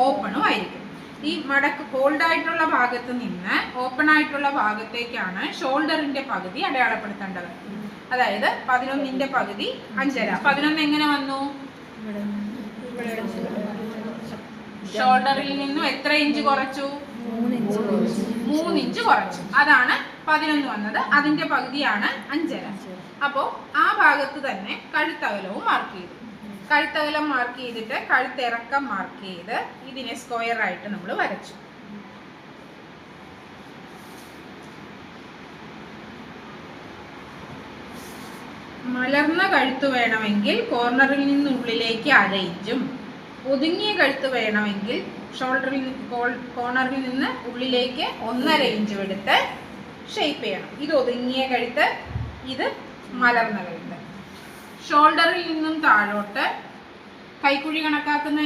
ഓപ്പണും ആയിരിക്കും. ഈ മടക്ക് ഫോൾഡ് ആയിട്ടുള്ള ഭാഗത്ത് നിന്ന് ഓപ്പൺ ആയിട്ടുള്ള ഭാഗത്തേക്കാണ് ഷോൾഡറിന്റെ പകുതി അടയാളപ്പെടുത്തേണ്ടത്. അതായത് 11ന്റെ പകുതി 5.5. 11 എങ്ങനെ വന്നു? ഷോൾഡറിൽ നിന്നും എത്ര ഇഞ്ച് കുറച്ചു? 3 ഇഞ്ച് കുറച്ചു. അതാണ് 11 വന്നത്. അതിന്റെ പകുതിയാണ് 5.5. അപ്പോൾ ആ ഭാഗത്ത് തന്നെ കഴുത്തകലവും മാർക്ക് ചെയ്തു. കഴുത്തകലം മാർക്ക് ചെയ്തിട്ട് കഴുത്തിറക്കം മാർക്ക് ചെയ്ത് ഇതിനെ സ്ക്വയർ ആയിട്ട് നമ്മൾ വരച്ചു. മലർന്ന കഴുത്ത് വേണമെങ്കിൽ കോർണറിൽ നിന്ന് ഉള്ളിലേക്ക് 1/2 ഇഞ്ചും, ഒതുങ്ങിയ കഴുത്ത് വേണമെങ്കിൽ കോർണറിൽ നിന്ന് ഉള്ളിലേക്ക് 1.5 ഇഞ്ചും എടുത്ത് ഷേപ്പ് ചെയ്യണം. ഇത് ഒതുങ്ങിയ കഴുത്ത്, ഇത് മലർന്ന കഴുത്ത്. ഷോൾഡറിൽ നിന്നും താഴോട്ട് കൈക്കുഴി കണക്കാക്കുന്ന